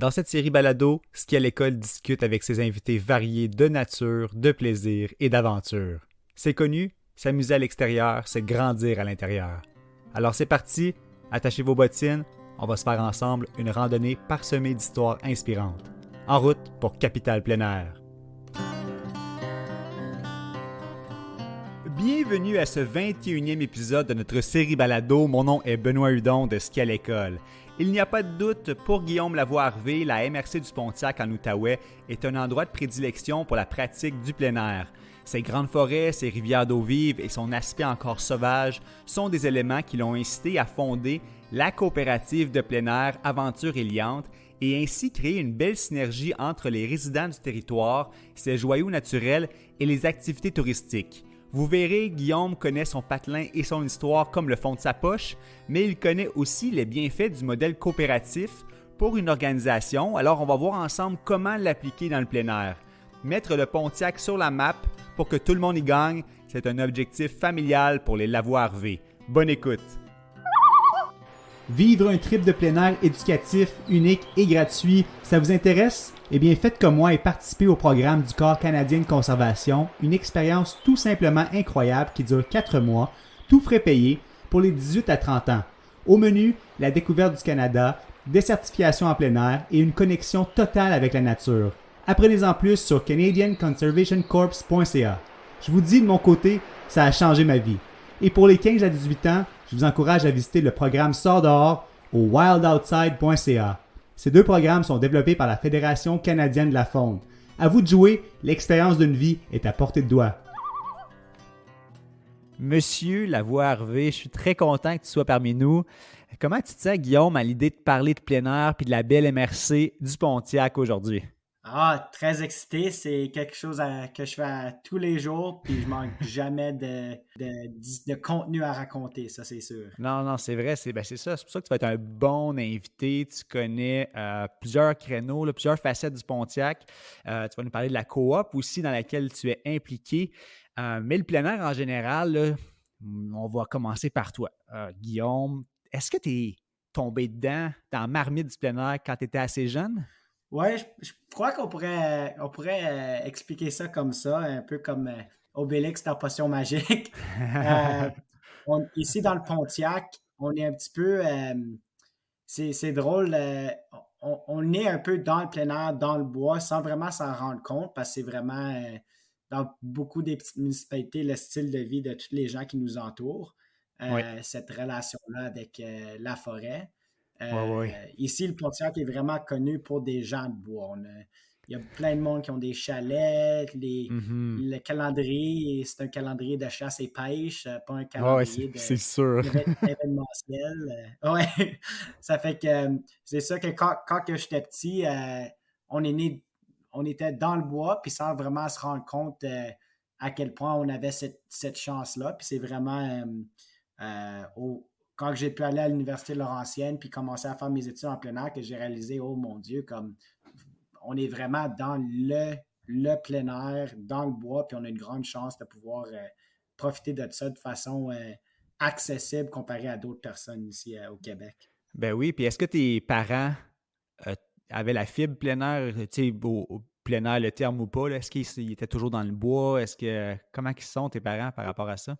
Dans cette série balado, Ski à l'école discute avec ses invités variés de nature, de plaisir et d'aventure. C'est connu, s'amuser à l'extérieur, c'est grandir à l'intérieur. Alors c'est parti, attachez vos bottines, on va se faire ensemble une randonnée parsemée d'histoires inspirantes. En route pour Capitale Plein Air. Bienvenue à ce 21e épisode de notre série balado. Mon nom est Benoît Hudon de Ski à l'école. Il n'y a pas de doute, pour Guillaume Lavoie-Harvey, la MRC du Pontiac en Outaouais est un endroit de prédilection pour la pratique du plein air. Ses grandes forêts, ses rivières d'eau vive et son aspect encore sauvage sont des éléments qui l'ont incité à fonder la coopérative de plein air Aventure Éliante et ainsi créer une belle synergie entre les résidents du territoire, ses joyaux naturels et les activités touristiques. Vous verrez, Guillaume connaît son patelin et son histoire comme le fond de sa poche, mais il connaît aussi les bienfaits du modèle coopératif pour une organisation. Alors, on va voir ensemble comment l'appliquer dans le plein air. Mettre le Pontiac sur la map pour que tout le monde y gagne, c'est un objectif familial pour les Lavoie-Harvey. Bonne écoute! Vivre un trip de plein air éducatif, unique et gratuit, ça vous intéresse? Eh bien, faites comme moi et participez au programme du Corps canadien de conservation, une expérience tout simplement incroyable qui dure 4 mois, tout frais payés, pour les 18 à 30 ans. Au menu, la découverte du Canada, des certifications en plein air et une connexion totale avec la nature. Apprenez-en plus sur canadianconservationcorps.ca. Je vous dis de mon côté, ça a changé ma vie. Et pour les 15 à 18 ans, je vous encourage à visiter le programme Sors dehors au wildoutside.ca. Ces deux programmes sont développés par la Fédération canadienne de la faune. À vous de jouer, l'expérience d'une vie est à portée de doigt. Monsieur Lavoie-Harvey, je suis très content que tu sois parmi nous. Comment tu te sens, Guillaume, à l'idée de parler de plein air et de la belle MRC du Pontiac aujourd'hui? Ah, très excité. C'est quelque chose que je fais tous les jours, puis je manque jamais de contenu à raconter, ça c'est sûr. Non, c'est vrai, c'est ça. C'est pour ça que tu vas être un bon invité. Tu connais plusieurs créneaux, là, plusieurs facettes du Pontiac. Tu vas nous parler de la coop aussi dans laquelle tu es impliqué. Mais le plein air en général, là, on va commencer par toi. Guillaume, est-ce que tu es tombé dedans, dans la marmite du plein air quand tu étais assez jeune? Ouais, je crois qu'on pourrait expliquer ça comme ça, un peu comme Obélix dans Potion magique. Euh, Ici dans le Pontiac, on est un petit peu, c'est drôle, on est un peu dans le plein air, dans le bois, sans vraiment s'en rendre compte, parce que c'est vraiment dans beaucoup des petites municipalités le style de vie de tous les gens qui nous entourent, Oui, cette relation-là avec la forêt. oui. Ici, le Pontiac est vraiment connu pour des gens de bois. Il y a plein de monde qui ont des chalets, Mhm. le calendrier, c'est un calendrier de chasse et pêche, pas un Ouais, calendrier c'est sûr. événementiel. Ouais, ça fait que c'est ça que quand que j'étais petit, on est né, on était dans le bois, puis sans vraiment se rendre compte à quel point on avait cette chance-là. Puis c'est vraiment quand j'ai pu aller à l'Université Laurentienne puis commencer à faire mes études en plein air que j'ai réalisé, oh mon Dieu, comme on est vraiment dans le plein air, dans le bois, puis on a une grande chance de pouvoir profiter de ça de façon accessible comparé à d'autres personnes ici au Québec. Ben oui, puis est-ce que tes parents euh, avaient la fibre plein air, tu sais, au plein air, le terme ou pas, là, est-ce qu'ils étaient toujours dans le bois? Comment ils sont tes parents par rapport à ça?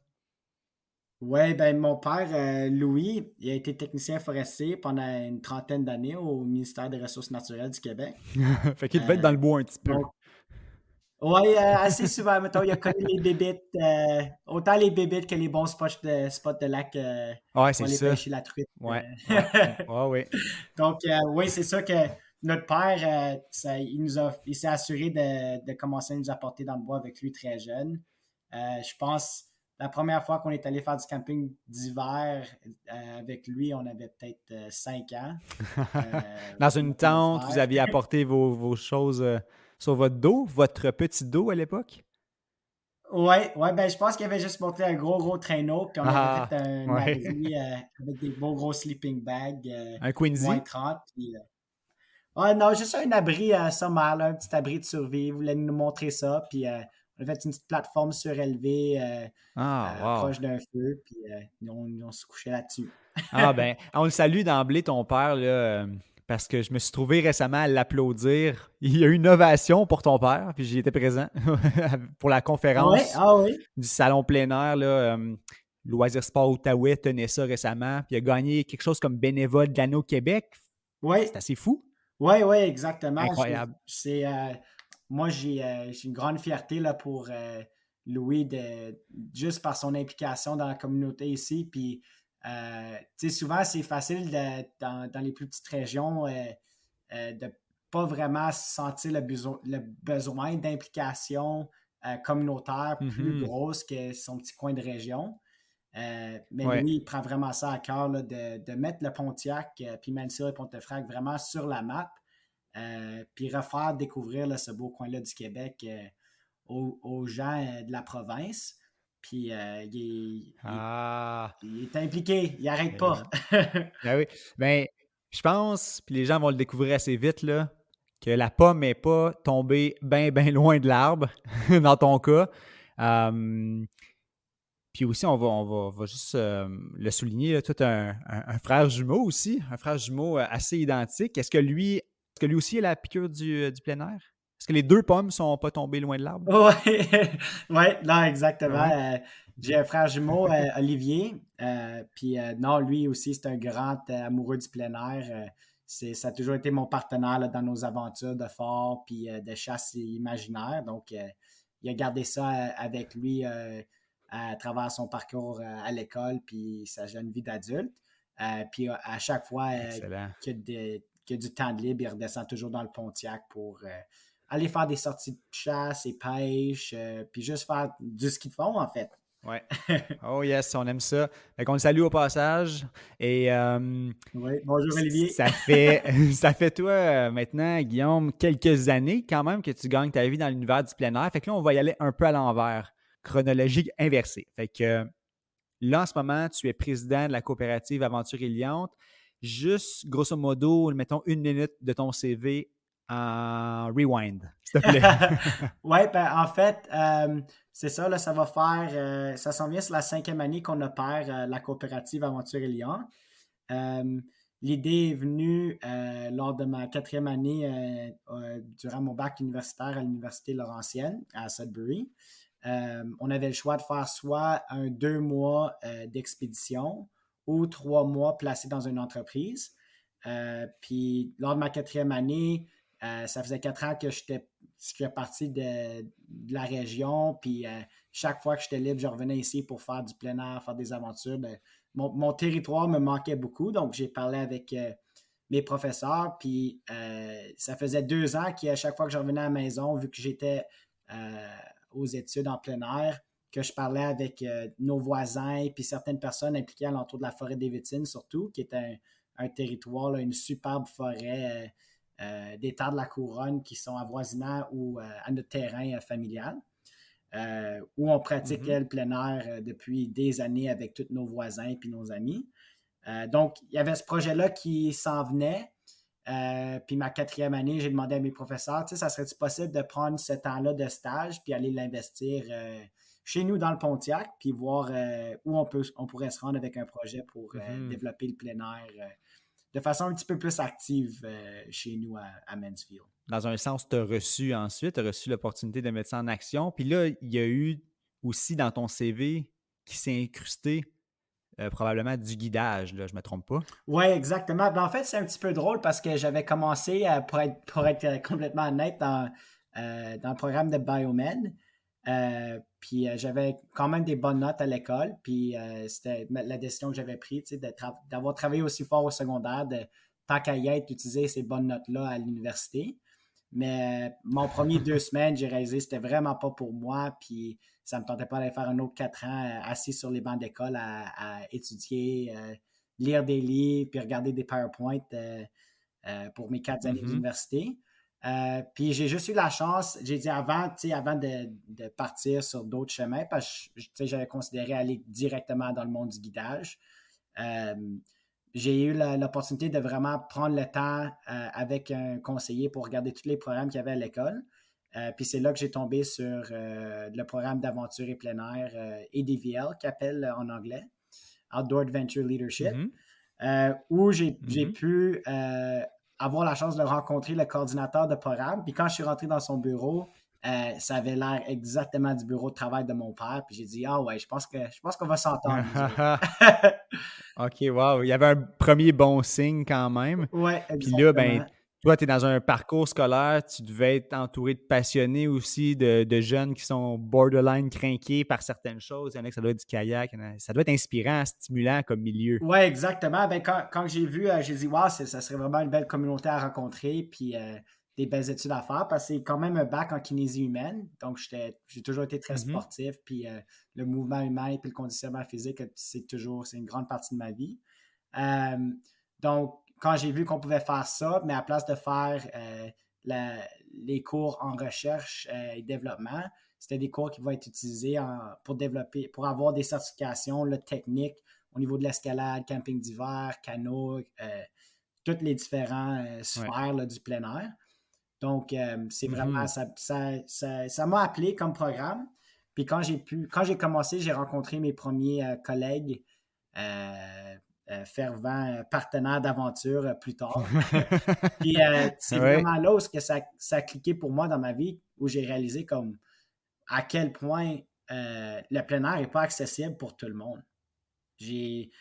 Oui, ben mon père, Louis, il a été technicien forestier pendant une trentaine d'années au ministère des Ressources naturelles du Québec. Fait qu'ils devaient être Euh, dans le bois un petit peu. donc, oui, assez souvent, mettons, il a connu les bébites, autant les bébites que les bons spots de lac Ouais, pour c'est aller ça. pêcher la truite. Ouais, ouais, ouais, ouais. Donc, oui, c'est ça que notre père, il s'est assuré de commencer à nous apporter dans le bois avec lui très jeune. Je pense, la première fois qu'on est allé faire du camping d'hiver avec lui, on avait peut-être 5 ans. Dans une Mon tente, vous frère. aviez apporté vos choses sur votre dos, votre petit dos à l'époque? Ouais, ouais, ben je pense qu'il avait juste monté un gros, gros traîneau, puis on avait fait Ah, un ouais. abri avec des beaux gros sleeping bags, Un moins Quincy? 30. Puis, ah non, juste un abri sommaire, là, un petit abri de survie. Il voulait nous montrer ça, puis on a fait une petite plateforme surélevée Ah, wow. proche d'un feu, puis on se couchait là-dessus. Ah ben, on le salue d'emblée, ton père, là, parce que je me suis trouvé récemment à l'applaudir. Il y a eu une ovation pour ton père, puis j'y étais présent pour la Oui, conférence ah oui. du salon plein air. Là, Loisirs Sport Outaouais tenait ça récemment, puis il a gagné quelque chose comme bénévole de l'année au Québec. Oui, C'est assez fou. oui, oui, exactement. Incroyable. Moi, j'ai une grande fierté là, pour Louis, juste par son implication dans la communauté ici. Puis, tu sais, souvent, c'est facile dans les plus petites régions de pas vraiment sentir le besoin d'implication communautaire plus Mhm. grosse que son petit coin de région. Mais Ouais, Louis, il prend vraiment ça à cœur là, de mettre le Pontiac, puis Mansell et Pontefract vraiment sur la map, puis refaire découvrir là, ce beau coin-là du Québec aux gens de la province. Puis Ah, il est impliqué, il n'arrête pas. excellent. Ben oui. Ben, je pense, puis les gens vont le découvrir assez vite, là, que la pomme n'est pas tombée bien, bien loin de l'arbre, dans ton cas. Euh, Puis aussi, on va juste le souligner, là, toi, tu as un frère jumeau aussi, un frère jumeau assez identique. Est-ce que lui aussi a la piqûre du plein air? Est-ce que les deux pommes sont pas tombées loin de l'arbre? Oui, ouais, non, exactement. Oui. J'ai un frère jumeau, Olivier. Puis non, lui aussi, c'est un grand amoureux du plein air. Ça a toujours été mon partenaire là, dans nos aventures de fort puis de chasse imaginaire. Donc, il a gardé ça avec lui à travers son parcours à l'école puis sa jeune vie d'adulte. Puis à chaque fois Excellent. qu'il y a du temps de libre, il redescend toujours dans le Pontiac pour aller faire des sorties de chasse et pêche, puis juste faire du ski de fond, en fait. Ouais. Oh yes, on aime ça. Fait qu'on le salue au passage. Et Oui, bonjour Olivier. ça fait, ça fait toi maintenant, Guillaume, quelques années quand même que tu gagnes ta vie dans l'univers du plein air. Fait que là, on va y aller un peu à l'envers, chronologique inversée. Fait que là, en ce moment, tu es président de la coopérative Aventure Éliante. Juste, grosso modo, mettons 1 minute de ton CV en rewind, s'il te plaît. Oui, ben, en fait, c'est ça, là, ça s'en vient sur la 5e année qu'on opère la coopérative Aventure et Lyon. Euh, L'idée est venue lors de ma 4e année durant mon bac universitaire à l'Université Laurentienne à Sudbury. On avait le choix de faire soit un 2 mois d'expédition ou 3 mois placés dans une entreprise. Puis lors de ma 4e année, ça faisait 4 ans que j'étais parti de la région. Puis chaque fois que j'étais libre, je revenais ici pour faire du plein air, faire des aventures. Ben, mon territoire me manquait beaucoup. Donc j'ai parlé avec mes professeurs. Puis ça faisait 2 ans qu'à chaque fois que je revenais à la maison, vu que j'étais aux études en plein air, que je parlais avec nos voisins et puis certaines personnes impliquées alentour de la forêt des Vétines, surtout, qui est un territoire, là, une superbe forêt des terres de la couronne qui sont avoisinants ou à notre terrain familial, où on pratiquait Mhm. le plein air depuis des années avec tous nos voisins et puis nos amis. Donc, il y avait ce projet-là qui s'en venait. Puis ma 4e année, j'ai demandé à mes professeurs, tu sais, ça serait-tu possible de prendre ce temps-là de stage puis aller l'investir chez nous dans le Pontiac, puis voir où on pourrait se rendre avec un projet pour Mhm. développer le plein air de façon un petit peu plus active chez nous à Mansfield. Dans un sens, tu as reçu ensuite, tu as reçu l'opportunité de mettre ça en action. Puis là, il y a eu aussi dans ton CV qui s'est incrusté probablement du guidage, là, je ne me trompe pas. Oui, exactement. Ben, en fait, c'est un petit peu drôle parce que j'avais commencé, pour être complètement honnête, dans le programme de Biomed. Puis j'avais quand même des bonnes notes à l'école. Puis c'était la décision que j'avais prise, tu sais, d'avoir travaillé aussi fort au secondaire, de tant qu'à y être, utiliser ces bonnes notes-là à l'université. Mais mon premier 2 semaines, j'ai réalisé que c'était vraiment pas pour moi. Puis ça me tentait pas d'aller faire un autre 4 ans assis sur les bancs d'école à étudier, lire des livres, puis regarder des PowerPoint pour mes 4 années Mhm. d'université. Puis j'ai juste eu la chance, j'ai dit avant, tu sais, avant de partir sur d'autres chemins, parce que tu sais, j'avais considéré aller directement dans le monde du guidage. Euh, j'ai eu l'opportunité de vraiment prendre le temps avec un conseiller pour regarder tous les programmes qu'il y avait à l'école. Puis c'est là que j'ai tombé sur le programme d'aventure et plein air ADVL, qui appelle en anglais, Outdoor Adventure Leadership, Mhm. où j'ai Mhm. pu avoir la chance de rencontrer le coordinateur de programme. Puis quand je suis rentré dans son bureau, ça avait l'air exactement du bureau de travail de mon père. Puis j'ai dit, ah ouais, je pense qu'on va s'entendre, nous autres. OK, wow! Il y avait un premier bon signe quand même. Ouais, Puis là, ben, exactement. toi, tu es dans un parcours scolaire, tu devais être entouré de passionnés aussi, de jeunes qui sont borderline crinqués par certaines choses. Il y en a que ça doit être du kayak. Ça doit être inspirant, stimulant comme milieu. Ouais, exactement. Ben, quand j'ai vu, j'ai dit, wow, ça serait vraiment une belle communauté à rencontrer, puis des belles études à faire, parce que c'est quand même un bac en kinésie humaine. Donc, j'ai toujours été très Mhm. sportif, puis le mouvement humain et puis le conditionnement physique, c'est une grande partie de ma vie. Euh, donc, quand j'ai vu qu'on pouvait faire ça, mais à place de faire les cours en recherche et développement, c'était des cours qui vont être utilisés pour développer, pour avoir des certifications techniques au niveau de l'escalade, camping d'hiver, canot, toutes les différentes Ouais. sphères là, du plein air. Donc, c'est vraiment, Mhm. ça m'a appelé comme programme. Puis quand j'ai commencé, j'ai rencontré mes premiers collègues euh, fervents partenaires d'aventure plus tard. Puis c'est Ouais. vraiment là où ça a cliqué pour moi dans ma vie, où j'ai réalisé comme à quel point le plein air n'est pas accessible pour tout le monde.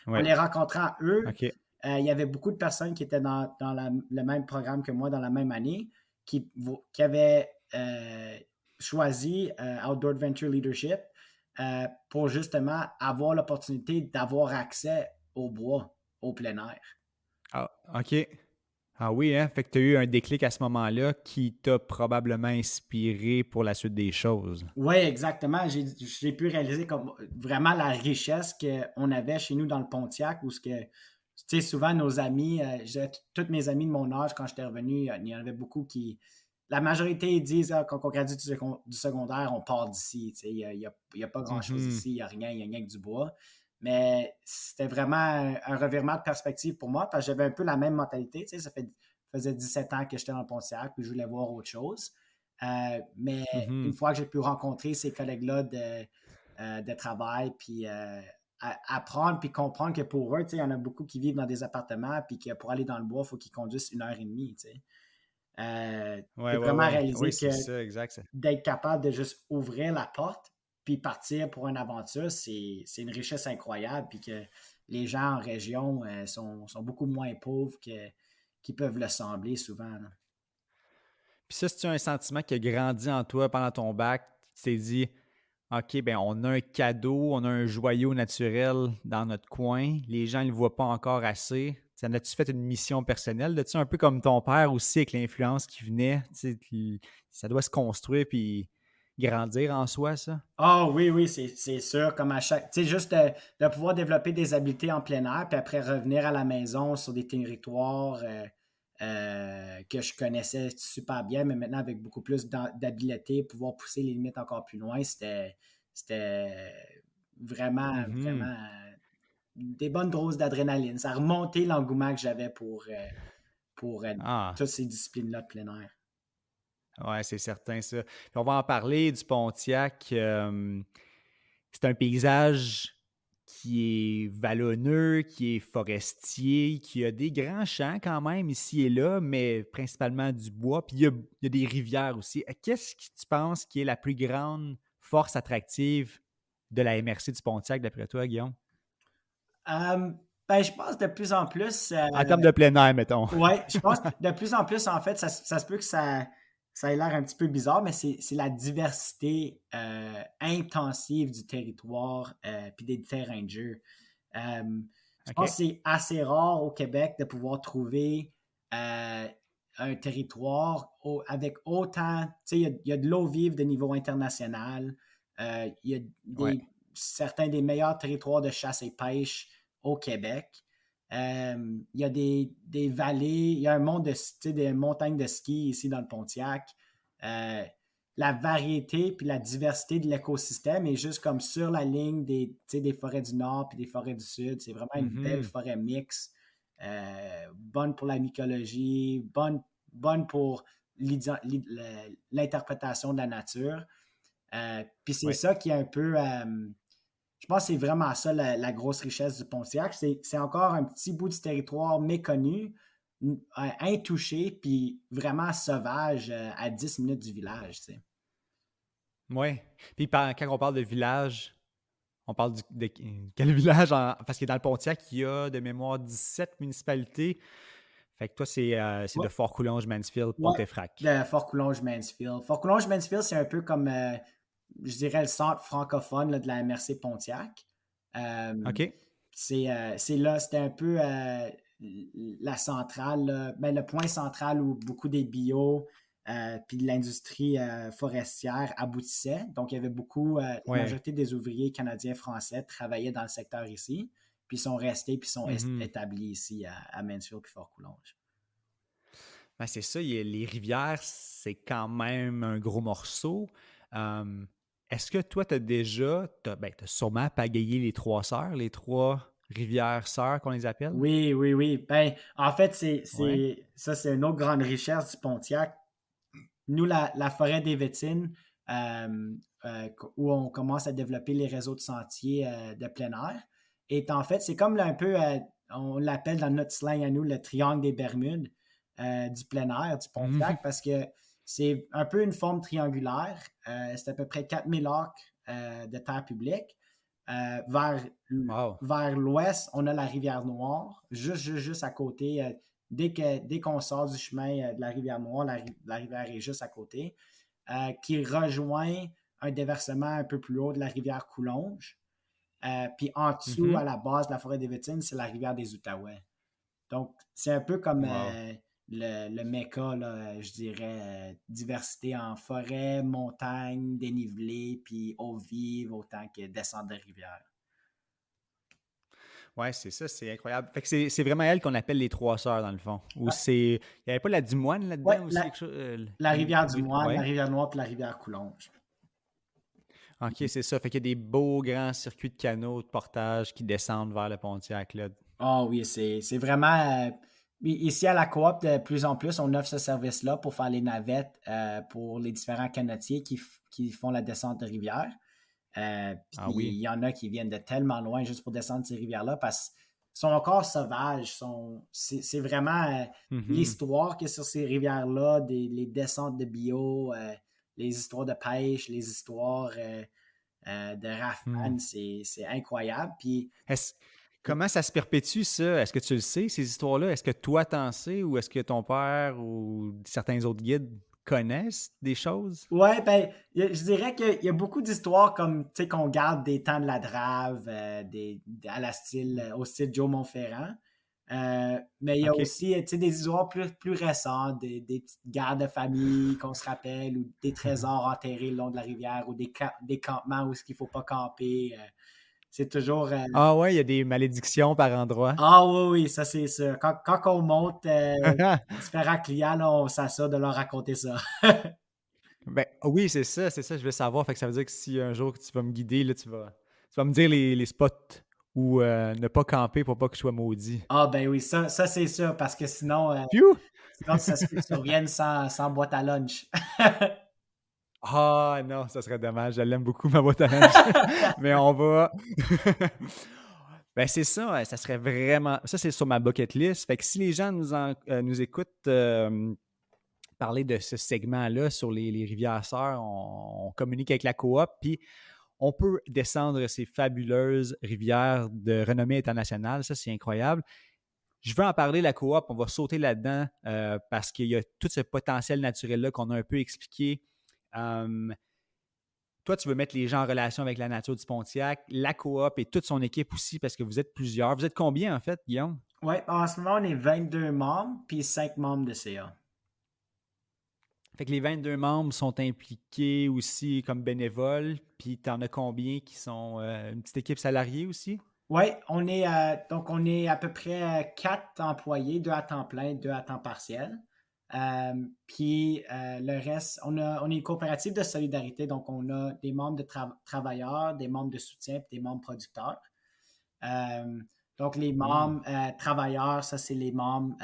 En Ouais. les rencontrant eux, OK. il y avait beaucoup de personnes qui étaient dans le même programme que moi dans la même année, qui avaient choisi Outdoor Adventure Leadership pour justement avoir l'opportunité d'avoir accès au bois, au plein air. Ah, OK. Ah oui, hein? Fait que tu as eu un déclic à ce moment-là qui t'a probablement inspiré pour la suite des choses. Oui, exactement. J'ai pu réaliser comme vraiment la richesse qu'on avait chez nous dans le Pontiac, où tu sais, souvent nos amis, tous mes amis de mon âge, quand j'étais revenu, il y en avait beaucoup qui. La majorité ils disent quand on gradue du secondaire, on part d'ici. Tu sais, il y a pas grand-chose Mhm. ici, il y a rien que du bois. Mais c'était vraiment un revirement de perspective pour moi, parce que j'avais un peu la même mentalité. Tu sais, faisait 17 ans que j'étais dans le Pontiac, puis je voulais voir autre chose. Mais une Mhm. fois que j'ai pu rencontrer ces collègues-là de travail, puis apprendre, puis comprendre que pour eux, il y en a beaucoup qui vivent dans des appartements, puis que pour aller dans le bois, il faut qu'ils conduisent 1 heure et demie. Ouais, J'ai ouais, vraiment ouais. Oui, réalisé que c'est ça, exact. d'être capable de juste ouvrir la porte, puis partir pour une aventure, c'est une richesse incroyable, puis que les gens en région sont beaucoup moins pauvres qu'ils peuvent le sembler souvent, là. Puis ça, c'est un sentiment qui a grandi en toi pendant ton bac. Tu t'es dit, OK, ben on a un cadeau, on a un joyau naturel dans notre coin. Les gens ne le voient pas encore assez. Ça as-tu fait une mission personnelle de ça, un peu comme ton père aussi avec l'influence qui venait? Ça doit se construire puis grandir en soi, ça. Ah oui, oui, c'est sûr. Comme à chaque. Tu sais, juste de pouvoir développer des habiletés en plein air, puis après revenir à la maison sur des territoires que je connaissais super bien, mais maintenant avec beaucoup plus d'habileté, pouvoir pousser les limites encore plus loin, c'était vraiment, Mhm. vraiment des bonnes doses d'adrénaline. Ça a remonté l'engouement que j'avais pour Ah, toutes ces disciplines-là de plein air. ouais, c'est certain, ça. Puis on va en parler du Pontiac. C'est un paysage qui est vallonneux, qui est forestier, qui a des grands champs quand même ici et là, mais principalement du bois. Puis il y a des rivières aussi. Qu'est-ce que tu penses qui est la plus grande force attractive de la MRC du Pontiac, d'après toi, Guillaume? Euh, ben, je pense de plus en plus. En termes de plein air, mettons. Ouais, je pense que de plus en plus, en fait, ça se peut que ça ait l'air un petit peu bizarre, mais c'est la diversité intensive du territoire puis des terrains de jeu. Je pense OK? que c'est assez rare au Québec de pouvoir trouver euh, un territoire avec autant. Tu sais, il y a de l'eau vive de niveau international. Il y a Ouais. certains des meilleurs territoires de chasse et pêche au Québec. Il y a des vallées, il y a un monde des montagnes de ski ici dans le Pontiac. Euh, la variété puis la diversité de l'écosystème est juste comme sur la ligne des forêts du Nord puis des forêts du Sud. C'est vraiment une belle Mhm. forêt mixte, bonne pour la mycologie, bonne pour l'interprétation de la nature. Puis c'est Ouais. ça qui est un peu, je pense que c'est vraiment ça la grosse richesse du Pontiac. C'est encore un petit bout du territoire méconnu intouché, puis vraiment sauvage à 10 minutes du village, tu sais. Oui. Puis quand on parle de village, on parle de quel village? Parce que dans le Pontiac, il y a de mémoire 17 municipalités. Fait que toi, c'est Ouais, de Fort-Coulonge, Mansfield, ouais, Pontefract. de Fort-Coulonge-Mansfield. Fort-Coulonge-Mansfield, c'est un peu comme, je dirais, le centre francophone là, de la MRC Pontiac. Euh, OK. c'est là, c'était un peu la centrale, là, ben, le point central où beaucoup des bio puis de l'industrie forestière aboutissaient. Donc, il y avait beaucoup, la Ouais. majorité des ouvriers canadiens français travaillaient dans le secteur ici, puis sont restés, puis sont Mhm. établis ici à Mansfield puis Fort-Coulonge. Ben, c'est ça, les rivières, c'est quand même un gros morceau. Euh, Est-ce que toi, t'as sûrement pagayé les trois sœurs, les trois rivières sœurs qu'on les appelle? Oui, oui, oui. Ben, en fait, Ouais. ça, c'est une autre grande richesse du Pontiac. Nous, la forêt des Vétines, où on commence à développer les réseaux de sentiers de plein air, est en fait, c'est comme là, un peu, on l'appelle dans notre slang à nous, le triangle des Bermudes du plein air, du Mhm. Pontiac, parce que c'est un peu une forme triangulaire. C'est à peu près 4000 acres de terre publique. Vers, Wow. vers l'ouest, on a la rivière Noire, juste à côté. Dès qu'on sort du chemin de la rivière Noire, la rivière est juste à côté, qui rejoint un déversement un peu plus haut de la rivière Coulonge. Puis en dessous, à Mhm. la base de la forêt des Vétines, c'est la rivière des Outaouais. Donc, c'est un peu comme Wow. le Mecca, là, je dirais, diversité en forêt, montagne, dénivelé, puis eau vive, autant que descente de rivière. Ouais, c'est ça, c'est incroyable. Fait que c'est vraiment elle qu'on appelle les trois sœurs, dans le fond. Ou Ouais, c'est. Il n'y avait pas la Dimoine ouais, là-dedans aussi, la, quelque chose? la rivière du Moine, la Ouais. rivière Noire, puis la rivière Coulonge. OK, c'est ça. Fait qu'il y a des beaux grands circuits de canaux de portage qui descendent vers le Pontiac, là. Ah oui, c'est vraiment. Ici à la coop, de plus en plus, on offre ce service-là pour faire les navettes pour les différents canotiers qui font la descente de rivière. Puis Ah il oui. y en a qui viennent de tellement loin juste pour descendre ces rivières-là parce qu'ils sont encore sauvages. C'est vraiment Mhm. l'histoire qu'il y a sur ces rivières-là, les descentes de bio, les histoires de pêche, les histoires de Hmm. rafane, c'est incroyable. Puis Est-ce- Comment ça se perpétue, ça? Est-ce que tu le sais, ces histoires-là? Est-ce que toi, t'en sais ou est-ce que ton père ou certains autres guides connaissent des choses? ouais, ben, je dirais qu'il y a beaucoup d'histoires comme, tu sais, qu'on garde des temps de la drave, au style Joe Montferrand. Mais il y a OK. aussi, tu sais, des histoires plus récentes, des petites guerres de famille qu'on se rappelle, ou des trésors enterrés le long de la rivière, ou des campements où il ne faut pas camper. C'est toujours... Ah ouais, il y a des malédictions par endroit. Ah oui, oui, ça c'est ça. Quand on monte différents clients, là, on s'assure de leur raconter ça. Ben oui, c'est ça, je veux savoir. Fait que ça veut dire que si un jour tu vas me guider, là, tu vas me dire les spots où ne pas camper pour pas que je sois maudit. Ah ben oui, ça c'est ça, parce que Phew! sinon ça se peut que tu reviennes sans boîte à lunch. Ah non, ça serait dommage. Je l'aime beaucoup, ma boîte à lunch. Mais on va. Ben c'est ça, ouais, ça serait vraiment. Ça, c'est sur ma bucket list. Fait que si les gens nous écoutent parler de ce segment-là sur les rivières sœurs, on communique avec la coop, puis on peut descendre ces fabuleuses rivières de renommée internationale. Ça, c'est incroyable. Je veux en parler, la coop, on va sauter là-dedans parce qu'il y a tout ce potentiel naturel-là qu'on a un peu expliqué. Euh, Toi, tu veux mettre les gens en relation avec la nature du Pontiac, la coop et toute son équipe aussi parce que vous êtes plusieurs. Vous êtes combien en fait, Guillaume? Ouais, en ce moment on est 22 membres, puis 5 membres de CA. Fait que les 22 membres sont impliqués aussi comme bénévoles, puis tu en as combien qui sont une petite équipe salariée aussi? Oui, donc on est à peu près 4 employés, 2 à temps plein, 2 à temps partiel. Puis le reste, on est une coopérative de solidarité, donc on a des membres de travailleurs, des membres de soutien, puis des membres producteurs. Euh, donc les Hmm. membres travailleurs, ça c'est les membres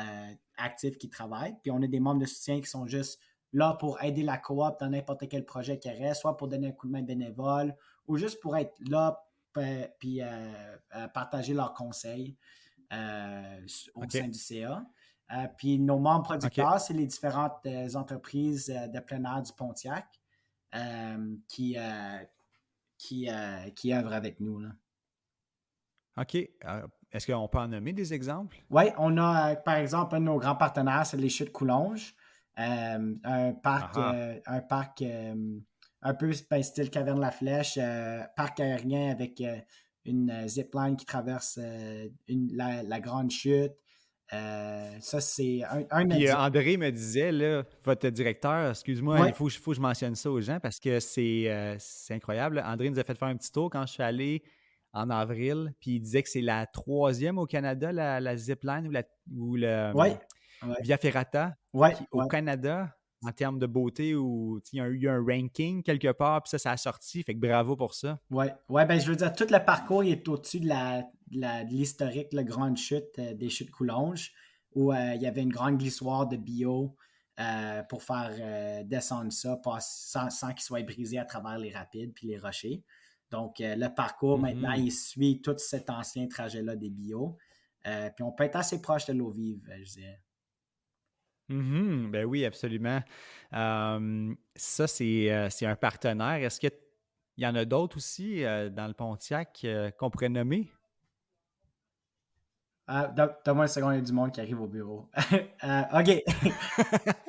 actifs qui travaillent. Puis on a des membres de soutien qui sont juste là pour aider la coop dans n'importe quel projet qu'il y aurait, soit pour donner un coup de main bénévole ou juste pour être là puis partager leurs conseils au OK. sein du CA. Puis nos membres OK. producteurs, c'est les différentes entreprises de plein air du Pontiac euh, qui, euh, qui œuvrent avec nous, là. OK. Est-ce qu'on peut en nommer des exemples? Oui, on a, par exemple, un de nos grands partenaires, c'est les Chutes Coulonges, Ah ah. un parc un peu ben, style Caverne la Flèche, parc aérien avec une zipline qui traverse la grande chute. Ça, c'est un Puis exemple. André me disait, là, votre directeur, excuse-moi, Oui, faut que je mentionne ça aux gens parce que c'est incroyable. André nous a fait faire un petit tour quand je suis allé en avril, puis il disait que c'est la troisième au Canada, la zipline ou le oui, oui, Via Ferrata, oui, puis au oui. Canada, en termes de beauté, où il y a eu un ranking quelque part, puis ça a sorti, fait que bravo pour ça. Ouais, ouais, ben je veux dire, tout le parcours il est au-dessus de l'historique, la grande chute des chutes Coulonges, où il y avait une grande glissoire de bio pour faire descendre ça sans qu'il soit brisé à travers les rapides puis les rochers. Donc, le parcours, maintenant, Mhm. il suit tout cet ancien trajet-là des bio. Puis on peut être assez proche de l'eau vive, je dirais. Mhm. Ben oui, absolument. Ça, c'est un partenaire. Est-ce qu'il y en a d'autres aussi dans le Pontiac qu'on pourrait nommer? Donne-moi une seconde, il y a du monde qui arrive au bureau. OK.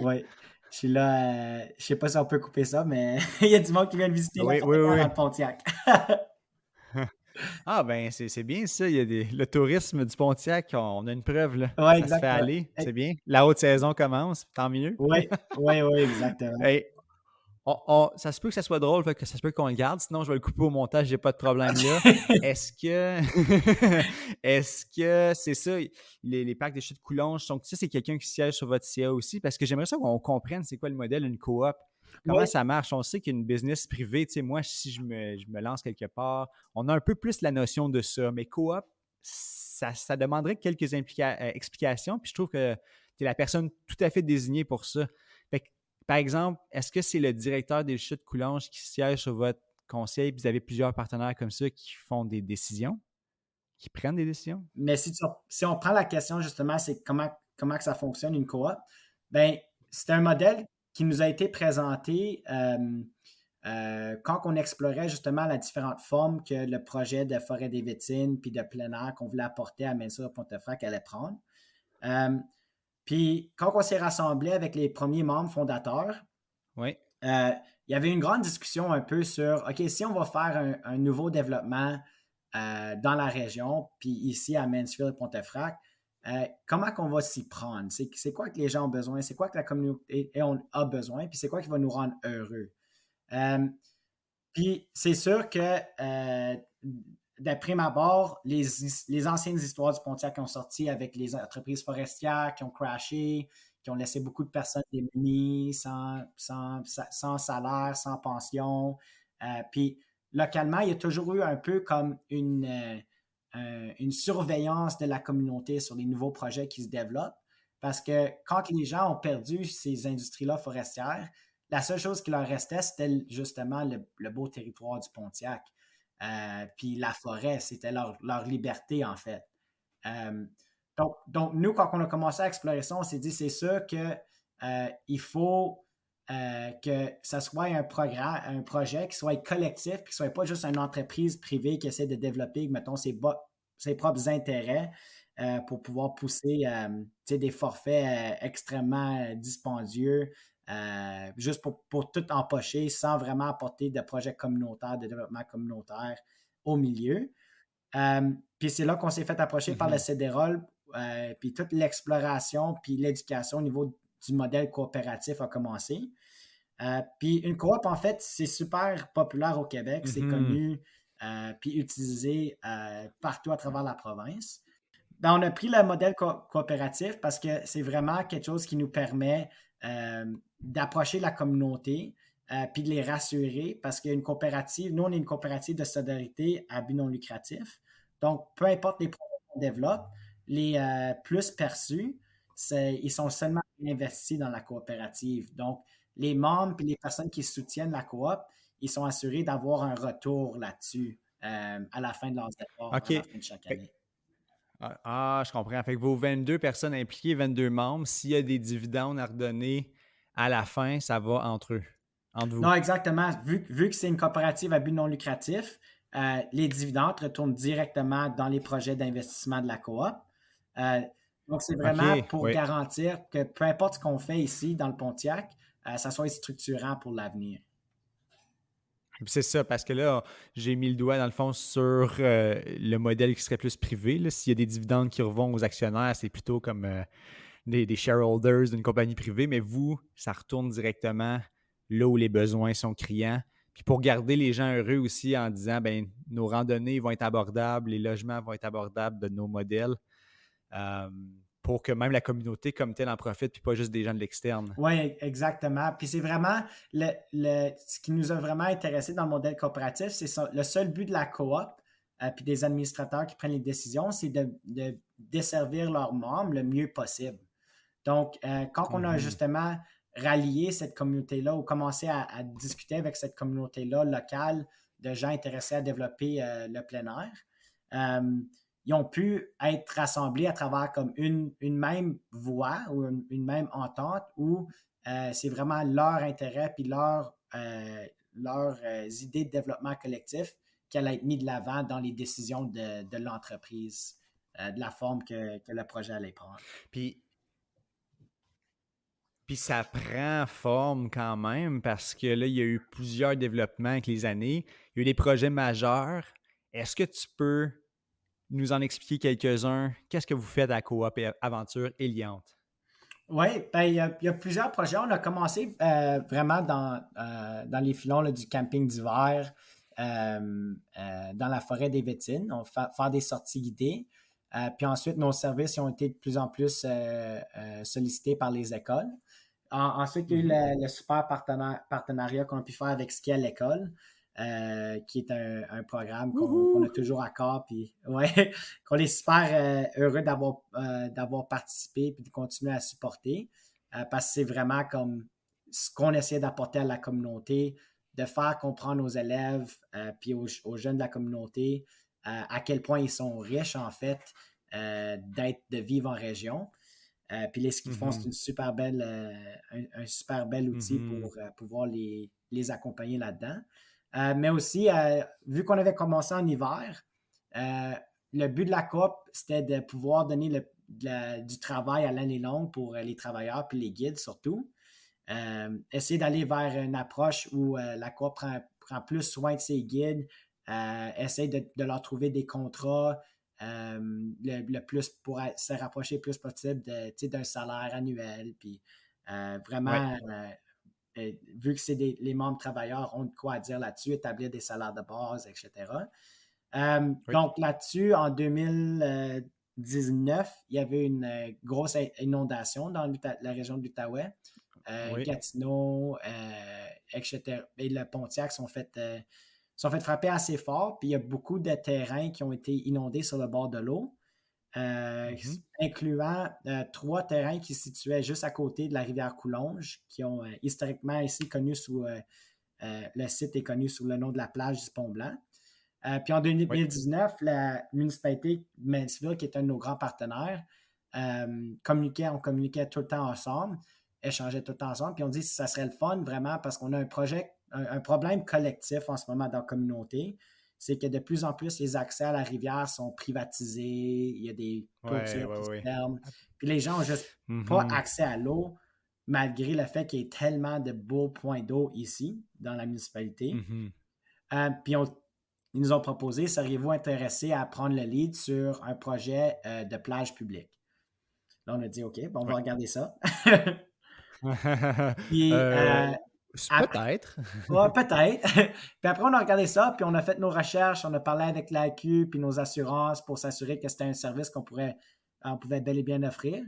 Oui, je suis là. Je sais pas si on peut couper ça, mais il y a du monde qui vient de visiter Oui, oui, l'appartement dans oui. le Pontiac. Ah ben c'est bien ça. Le tourisme du Pontiac, on a une preuve là. Oui, Ça se fait exactement. aller, c'est bien. La haute saison commence, tant mieux. Oui, oui, oui, exactement. Hey, ça se peut que ça soit drôle, fait que ça se peut qu'on le garde, sinon je vais le couper au montage, j'ai pas de problème là. Est-ce que est-ce que c'est ça, les parcs des chutes Coulonges, donc ça, c'est quelqu'un qui siège sur votre CA aussi? Parce que j'aimerais ça qu'on comprenne c'est quoi le modèle d'une coop. Comment Oui, ça marche? On sait qu'une business privée, tu sais, moi, si je me lance quelque part, on a un peu plus la notion de ça, mais coop, ça demanderait quelques explications, puis je trouve que tu es la personne tout à fait désignée pour ça. Fait que, par exemple, est-ce que c'est le directeur des chutes Coulanges qui siège sur votre conseil, puis vous avez plusieurs partenaires comme ça qui font des décisions, qui prennent des décisions? mais si on prend la question justement, c'est comment que ça fonctionne une coop, ben c'est un modèle qui nous a été présenté quand on explorait justement la différentes formes que le projet de Forêt des Vétines puis de plein air qu'on voulait apporter à Maisonneuve-Pontefract allait prendre. Euh, Puis quand on s'est rassemblé avec les premiers membres fondateurs, Oui. euh, il y avait une grande discussion un peu sur, OK, si on va faire un nouveau développement dans la région, puis ici à Mansfield-Pontefract, comment qu'on va s'y prendre? C'est quoi que les gens ont besoin? C'est quoi que la communauté a besoin? Puis c'est quoi qui va nous rendre heureux? Euh, Puis c'est sûr que d'après ma abord, les anciennes histoires du Pontiac qui ont sorti avec les entreprises forestières qui ont crashé, qui ont laissé beaucoup de personnes démunies, sans salaire, sans pension. Puis localement, il y a toujours eu un peu comme une surveillance de la communauté sur les nouveaux projets qui se développent. Parce que quand les gens ont perdu ces industries-là forestières, la seule chose qui leur restait, c'était justement le beau territoire du Pontiac. Puis la forêt, c'était leur liberté, en fait. Euh, donc, nous, quand on a commencé à explorer ça, on s'est dit, c'est sûr que il faut que ça soit un projet qui soit collectif, puis qui ne soit pas juste une entreprise privée qui essaie de développer, mettons, ses propres intérêts pour pouvoir pousser des forfaits extrêmement dispendieux, juste pour tout empocher sans vraiment apporter de projets communautaires, de développement communautaire au milieu. Puis c'est là qu'on s'est fait approcher par le Mhm. CEDEROL, puis toute l'exploration, puis l'éducation au niveau du modèle coopératif a commencé. Puis une coop, en fait, c'est super populaire au Québec, c'est Mhm. connu, puis utilisé partout à travers la province. Ben, on a pris le modèle coopératif parce que c'est vraiment quelque chose qui nous permet d'approcher la communauté puis de les rassurer parce qu'une coopérative, nous, on est une coopérative de solidarité à but non lucratif. Donc, peu importe les projets qu'on développe, les plus perçus, ils sont seulement investis dans la coopérative. Donc, les membres et les personnes qui soutiennent la coop, ils sont assurés d'avoir un retour là-dessus à la fin de leurs efforts, à la OK. fin de chaque Fait année. Je comprends. Fait que vos 22 personnes impliquées, 22 membres, s'il y a des dividendes à redonner à la fin, ça va entre eux, entre vous. Non, exactement. Vu que c'est une coopérative à but non lucratif, les dividendes retournent directement dans les projets d'investissement de la coop. Euh, donc, c'est vraiment OK, pour oui. garantir que peu importe ce qu'on fait ici dans le Pontiac, ça soit structurant pour l'avenir. Puis c'est ça, parce que là, j'ai mis le doigt dans le fond sur le modèle qui serait plus privé. Là. S'il y a des dividendes qui revont aux actionnaires, c'est plutôt comme des shareholders d'une compagnie privée, mais vous, ça retourne directement là où les besoins sont criants. Puis pour garder les gens heureux aussi en disant, ben nos randonnées vont être abordables, les logements vont être abordables de nos modèles, euh, pour que même la communauté comme telle en profite, puis pas juste des gens de l'externe. Oui, exactement. Puis c'est vraiment ce qui nous a vraiment intéressé dans le modèle coopératif, c'est le seul but de la coop, puis des administrateurs qui prennent les décisions, c'est de desservir leurs membres le mieux possible. Donc, quand on a Mhm. justement rallié cette communauté-là ou commencé à discuter avec cette communauté-là locale de gens intéressés à développer le plein air, ils ont pu être rassemblés à travers comme une même voix ou une même entente où c'est vraiment leur intérêt puis leurs idées de développement collectif qui allaient être mis de l'avant dans les décisions de l'entreprise, de la forme que le projet allait prendre. Puis Puis ça prend forme quand même parce que là, il y a eu plusieurs développements avec les années. Il y a eu des projets majeurs. Est-ce que tu peux nous en expliquer quelques-uns? Qu'est-ce que vous faites à Coop et Aventure Eliante? Oui, ben, il y a plusieurs projets. On a commencé vraiment dans les filons là, du camping d'hiver, dans la forêt des Vétines. On fait faire des sorties guidées. Puis ensuite, nos services ont été de plus en plus sollicités par les écoles. Ensuite, il y a Mhm. eu le super partenariat qu'on a pu faire avec Ski à l'école, qui est un programme qu'on Wouhou! a toujours à cœur. Puis, ouais, qu'on est super heureux d'avoir participé et de continuer à supporter. Parce que c'est vraiment comme ce qu'on essaie d'apporter à la communauté, de faire comprendre aux élèves puis aux jeunes de la communauté à quel point ils sont riches, en fait, de vivre en région. Puis les skis de fond, c'est Mhm. une super belle, un super bel outil Mhm. pour pouvoir les accompagner là-dedans. Mais aussi, vu qu'on avait commencé en hiver, euh, le but de la COP, c'était de pouvoir donner du travail à l'année longue pour les travailleurs puis les guides surtout. Essayer d'aller vers une approche où la COP prend plus soin de ses guides, essaye de leur trouver des contrats le plus pour se rapprocher le plus possible d'un salaire annuel. Puis Ouais. vraiment, vu que c'est les membres travailleurs ont de quoi dire là-dessus, établir des salaires de base, etc. Oui. Donc là-dessus, en 2019, il y avait une grosse inondation dans la région de l'Outaouais. Oui. Gatineau, etc. Et le Pontiac sont fait frapper assez fort. Puis il y a beaucoup de terrains qui ont été inondés sur le bord de l'eau, Mhm. incluant 3 terrains qui se situaient juste à côté de la rivière Coulonge, qui ont historiquement ici connu sous le site est connu sous le nom de la plage du Pont-Blanc. Puis en Oui. 2019, la municipalité de Mansfield, qui est un de nos grands partenaires, on communiquait tout le temps ensemble, échangeait tout le temps ensemble, puis on dit que ça serait le fun vraiment parce qu'on a un problème collectif en ce moment dans la communauté, c'est que de plus en plus les accès à la rivière sont privatisés, il y a des Ouais, clôtures ouais, qui se ouais. ferment, puis les gens n'ont juste pas Mhm. accès à l'eau, malgré le fait qu'il y ait tellement de beaux points d'eau ici, dans la municipalité. Mhm. Puis ils nous ont proposé, seriez-vous intéressé à prendre le lead sur un projet de plage publique? Là, on a dit, OK, bon, on va Ouais. regarder ça. Puis Euh, après, Peut-être. ouais, peut-être. Puis après, on a regardé ça, puis on a fait nos recherches, on a parlé avec l'AQ, puis nos assurances pour s'assurer que c'était un service on pouvait bel et bien offrir.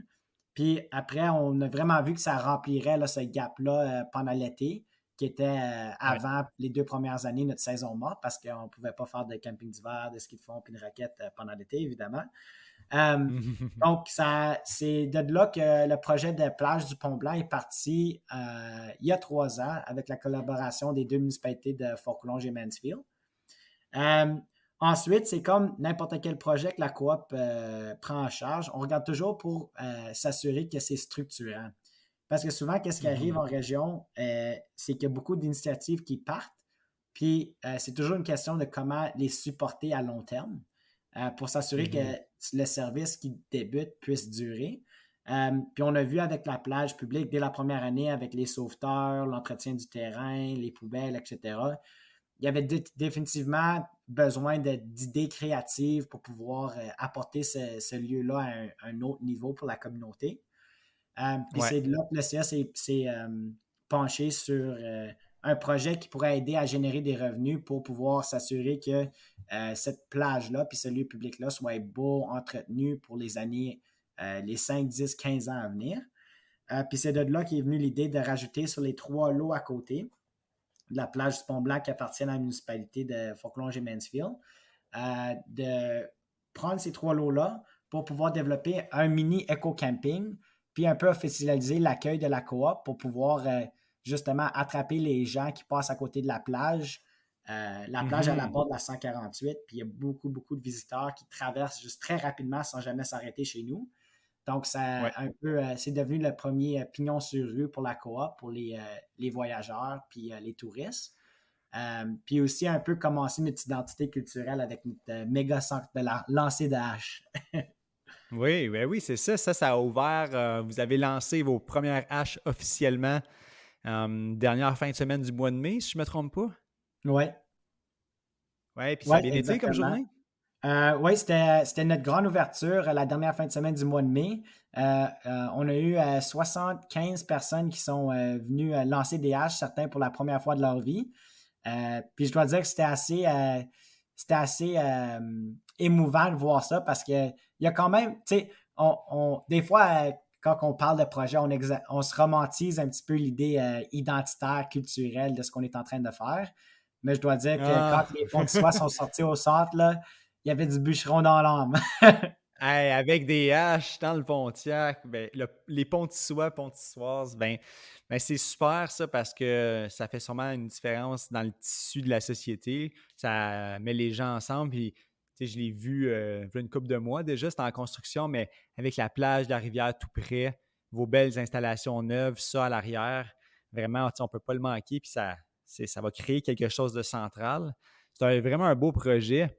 Puis après, on a vraiment vu que ça remplirait là, ce gap-là pendant l'été, qui était Ouais. avant les 2 premières années, notre saison morte, parce qu'on ne pouvait pas faire de camping d'hiver, de ski de fond, puis de raquettes pendant l'été, évidemment. Euh, donc, c'est de là que le projet de plage du Pont-Blanc est parti il y a 3 ans avec la collaboration des 2 municipalités de Fort-Coulonge et Mansfield. Euh, Ensuite, c'est comme n'importe quel projet que la coop prend en charge. On regarde toujours pour s'assurer que c'est structurant. Parce que souvent, qu'est-ce qui arrive Mhm. en région, c'est qu'il y a beaucoup d'initiatives qui partent, puis c'est toujours une question de comment les supporter à long terme pour s'assurer que Mhm. le service qui débute puisse durer. Puis on a vu avec la plage publique, dès la première année, avec les sauveteurs, l'entretien du terrain, les poubelles, etc., il y avait définitivement besoin d'idées créatives pour pouvoir apporter ce lieu-là à un autre niveau pour la communauté. Puis Ouais. c'est là que le CA s'est penché sur un projet qui pourrait aider à générer des revenus pour pouvoir s'assurer que cette plage-là puis ce lieu public-là soit beau, entretenu pour les années, les 5, 10, 15 ans à venir. Puis c'est de là qu'est venue l'idée de rajouter sur les 3 lots à côté de la plage du Pont-Blanc qui appartiennent à la municipalité de Fauquelonge et Mansfield, de prendre ces 3 lots-là pour pouvoir développer un mini éco-camping, puis un peu officialiser l'accueil de la coop pour pouvoir justement attraper les gens qui passent à côté de la plage. La plage à la Mhm. bord de la 148, puis il y a beaucoup, beaucoup de visiteurs qui traversent juste très rapidement sans jamais s'arrêter chez nous. Donc, ça Ouais. un peu, c'est devenu le premier pignon sur rue pour la coop, pour les voyageurs puis les touristes. Puis aussi un peu commencer notre identité culturelle avec notre méga centre de lancer de hache. Oui, ben oui, c'est ça. Ça a ouvert. Vous avez lancé vos premières haches officiellement dernière fin de semaine du mois de mai, si je ne me trompe pas. Oui, Oui, puis ça a ouais, bien été comme exactement. journée. Oui, c'était notre grande ouverture la dernière fin de semaine du mois de mai. On a eu 75 personnes qui sont venues lancer des haches, certains pour la première fois de leur vie. Puis je dois dire que c'était assez émouvant de voir ça parce qu'il y a quand même, tu sais, des fois, quand on parle de projet, on se romantise un petit peu l'idée identitaire, culturelle de ce qu'on est en train de faire. Mais je dois dire que quand Ah! les ponts de soie sont sortis au centre, là, il y avait du bûcheron dans l'âme. Hey, avec des haches dans le Pontiac, ben, les Pontissois, Pontissoises, ben c'est super ça parce que ça fait sûrement une différence dans le tissu de la société. Ça met les gens ensemble. Puis, tu sais, je l'ai vu il y a une couple de mois déjà, c'était en construction, mais avec la plage de la rivière tout près, vos belles installations neuves, ça à l'arrière, vraiment, tu sais, on ne peut pas le manquer. Puis ça va créer quelque chose de central. Vraiment un beau projet.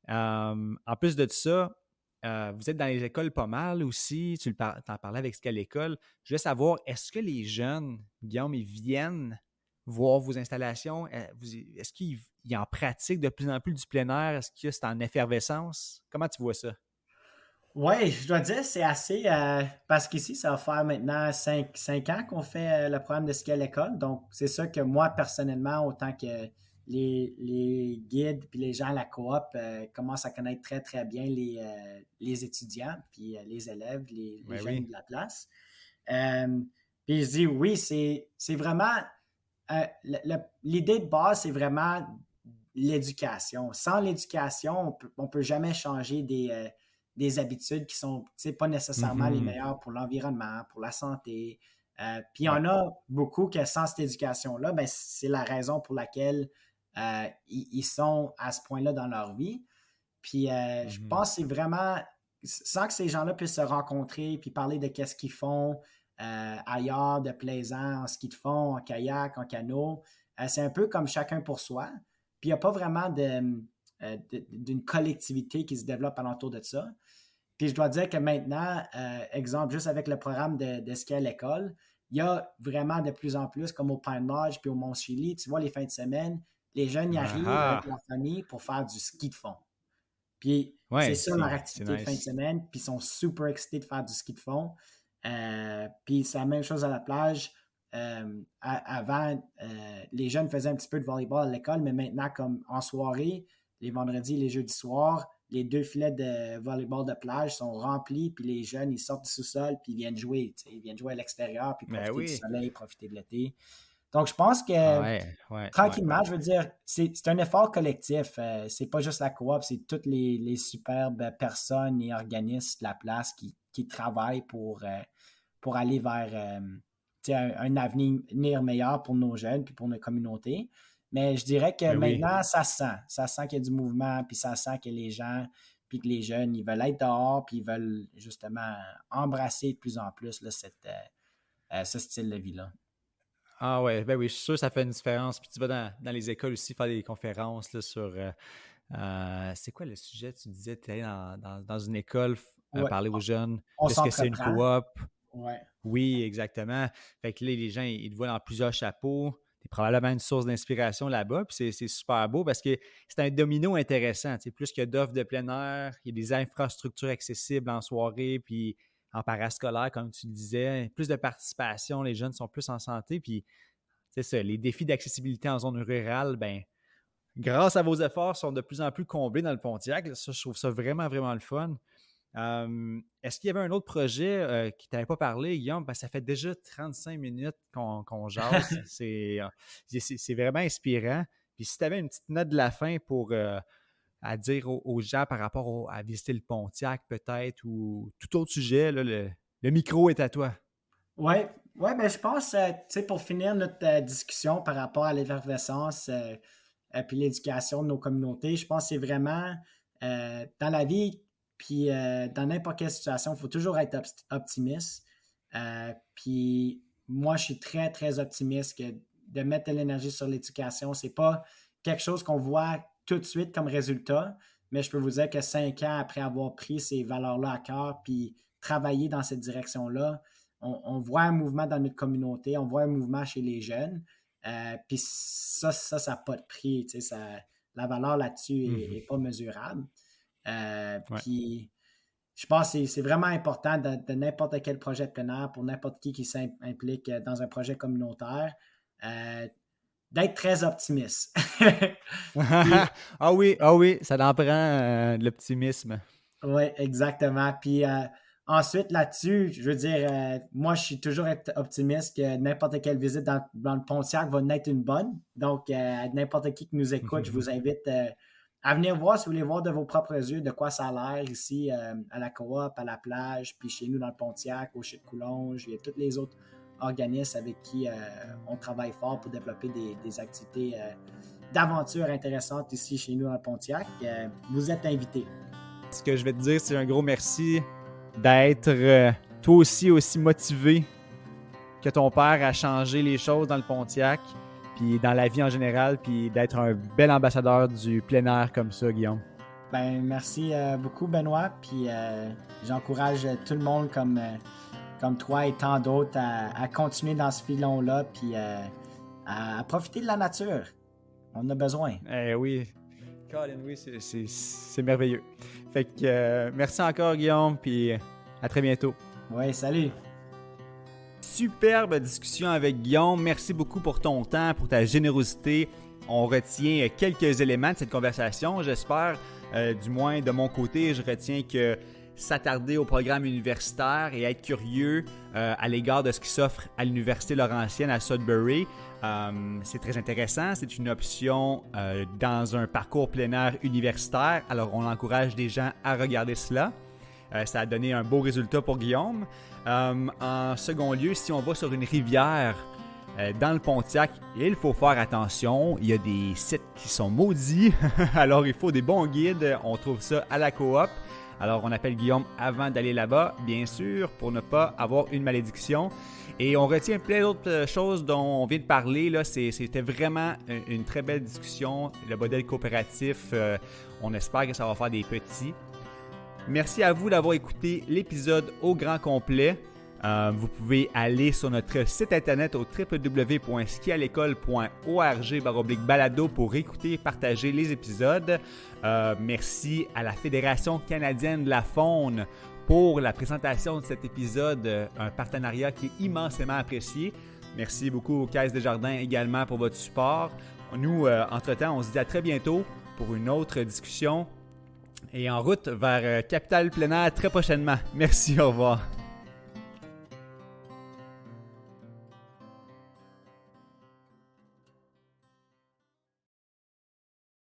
En plus de ça, vous êtes dans les écoles pas mal aussi. T'en parlais avec ce qu'à l'école. Je veux savoir, est-ce que les jeunes, Guillaume, ils viennent voir vos installations? Est-ce qu'ils en pratiquent de plus en plus du plein air? Est-ce que c'est en effervescence? Comment tu vois ça? Oui, je dois dire, c'est assez. Parce qu'ici, ça va faire maintenant 5 ans qu'on fait le programme de ski à l'école. Donc, c'est ça que moi, personnellement, autant que les guides puis les gens à la coop commencent à connaître très, très bien les étudiants puis les élèves, les Ben jeunes oui. de la place. Euh, puis je dis oui, c'est vraiment. L'idée de base, c'est vraiment l'éducation. Sans l'éducation, on peut jamais changer des habitudes qui sont pas nécessairement les Mhm. meilleures pour l'environnement, pour la santé. Puis il y Ouais. en a beaucoup que sans cette éducation-là, ben, c'est la raison pour laquelle ils sont à ce point-là dans leur vie. Puis je Mhm. pense que c'est vraiment, sans que ces gens-là puissent se rencontrer puis parler de qu'est-ce qu'ils font ailleurs, de plaisant, en ski de fond, en kayak, en canot, c'est un peu comme chacun pour soi. Puis il n'y a pas vraiment d'une collectivité qui se développe alentour de ça. Puis je dois dire que maintenant, exemple, juste avec le programme de ski à l'école, il y a vraiment de plus en plus, comme au Pine Lodge puis au Mont Chili, tu vois, les fins de semaine, les jeunes y Ah arrivent avec ah! leur famille pour faire du ski de fond. Puis c'est Ouais, ça leur c'est activité de fin de nice. semaine, puis ils sont super excités de faire du ski de fond. Puis c'est la même chose à la plage. Avant, les jeunes faisaient un petit peu de volleyball à l'école, mais maintenant, comme en soirée, les vendredis et les jeudis soirs, les 2 filets de volleyball de plage sont remplis, puis les jeunes, ils sortent du sous-sol, puis ils viennent jouer. Ils viennent jouer à l'extérieur, puis Ben profiter du oui. soleil, profiter de l'été. Donc, je pense que Ouais, ouais, ouais, ouais. tranquillement, je veux dire, c'est un effort collectif. C'est pas juste la coop, c'est toutes les superbes personnes et organismes de la place qui travaillent pour aller vers un avenir meilleur pour nos jeunes puis pour nos communautés. Mais je dirais que Ben oui. maintenant, ça se sent. Ça sent qu'il y a du mouvement, puis ça sent que les gens, puis que les jeunes, ils veulent être dehors, puis ils veulent justement embrasser de plus en plus là, ce style de vie-là. Ah ouais, ben oui, je suis sûr que ça fait une différence. Puis tu vas dans les écoles aussi faire des conférences là, sur c'est quoi le sujet? Tu disais tu es allé dans une école Ouais, parler aux jeunes on de ce que c'est une s'entreprend. coop. Ouais. Oui, exactement. Fait que là, les gens, ils te voient dans plusieurs chapeaux. Tu es probablement une source d'inspiration là-bas. Puis c'est super beau parce que c'est un domino intéressant. Tu sais, plus qu'il y a d'offres de plein air, il y a des infrastructures accessibles en soirée, puis en parascolaire, comme tu le disais, plus de participation, les jeunes sont plus en santé. Puis c'est ça, les défis d'accessibilité en zone rurale, ben, grâce à vos efforts, sont de plus en plus comblés dans le Pontiac. Ça, je trouve ça vraiment, vraiment le fun. Est-ce qu'il y avait un autre projet qui t'avait pas parlé, Guillaume? Parce que ça fait déjà 35 minutes qu'on jase. C'est vraiment inspirant. Puis si tu avais une petite note de la fin pour à dire aux gens par rapport à visiter le Pontiac peut-être ou tout autre sujet, là, le micro est à toi. Ouais, ouais, ben je pense, tu sais, pour finir notre discussion par rapport à l'effervescence puis l'éducation de nos communautés, je pense que c'est vraiment dans la vie, puis dans n'importe quelle situation, il faut toujours être optimiste. Puis moi, je suis très, très optimiste que de mettre de l'énergie sur l'éducation, c'est pas quelque chose qu'on voit tout de suite comme résultat, mais je peux vous dire que 5 ans après avoir pris ces valeurs-là à cœur, puis travailler dans cette direction-là, on voit un mouvement dans notre communauté, on voit un mouvement chez les jeunes. Puis ça n'a pas de prix. La valeur là-dessus n'est Mhm. pas mesurable. Ouais. Puis je pense que c'est vraiment important de n'importe quel projet de plein air pour n'importe qui s'implique dans un projet communautaire, euh, d'être très optimiste. Puis, Ah oui, ça en prend de l'optimisme. oui, exactement. Puis ensuite, là-dessus, je veux dire, moi, je suis toujours optimiste que n'importe quelle visite dans le Pontiac va naître une bonne. Donc, n'importe qui nous écoute, je vous invite à venir voir, si vous voulez voir de vos propres yeux, de quoi ça a l'air ici à la coop, à la plage, puis chez nous dans le Pontiac, au Chute Coulonge. Il y a tous les autres organismes avec qui on travaille fort pour développer des activités d'aventure intéressantes ici chez nous dans le Pontiac. Vous êtes invités. Ce que je vais te dire, c'est un gros merci d'être toi aussi motivé que ton père à changer les choses dans le Pontiac, puis dans la vie en général, puis d'être un bel ambassadeur du plein air comme ça, Guillaume. Ben, merci beaucoup, Benoît. Puis j'encourage tout le monde comme toi et tant d'autres à continuer dans ce filon-là, puis à profiter de la nature. On en a besoin. Eh oui, Colin, oui, c'est merveilleux. Fait que merci encore, Guillaume, puis à très bientôt. Oui, salut. Superbe discussion avec Guillaume. Merci beaucoup pour ton temps, pour ta générosité. On retient quelques éléments de cette conversation, j'espère. Du moins, de mon côté, je retiens que s'attarder au programme universitaire et être curieux à l'égard de ce qui s'offre à l'Université Laurentienne à Sudbury, c'est très intéressant. C'est une option dans un parcours plein air universitaire. Alors, on encourage des gens à regarder cela. Ça a donné un beau résultat pour Guillaume. En second lieu, si on va sur une rivière dans le Pontiac, il faut faire attention. Il y a des sites qui sont maudits. Alors, il faut des bons guides. On trouve ça à la coop. Alors, on appelle Guillaume avant d'aller là-bas, bien sûr, pour ne pas avoir une malédiction. Et on retient plein d'autres choses dont on vient de parler. Là. C'était vraiment une très belle discussion. Le modèle coopératif, on espère que ça va faire des petits. Merci à vous d'avoir écouté l'épisode au grand complet. Vous pouvez aller sur notre site internet au www.skialecole.org/balado pour écouter et partager les épisodes. Merci à la Fédération canadienne de la faune pour la présentation de cet épisode, un partenariat qui est immensément apprécié. Merci beaucoup aux Caisses Desjardins également pour votre support. Nous, entre-temps, on se dit à très bientôt pour une autre discussion et en route vers Capitale Plein Air très prochainement. Merci, au revoir.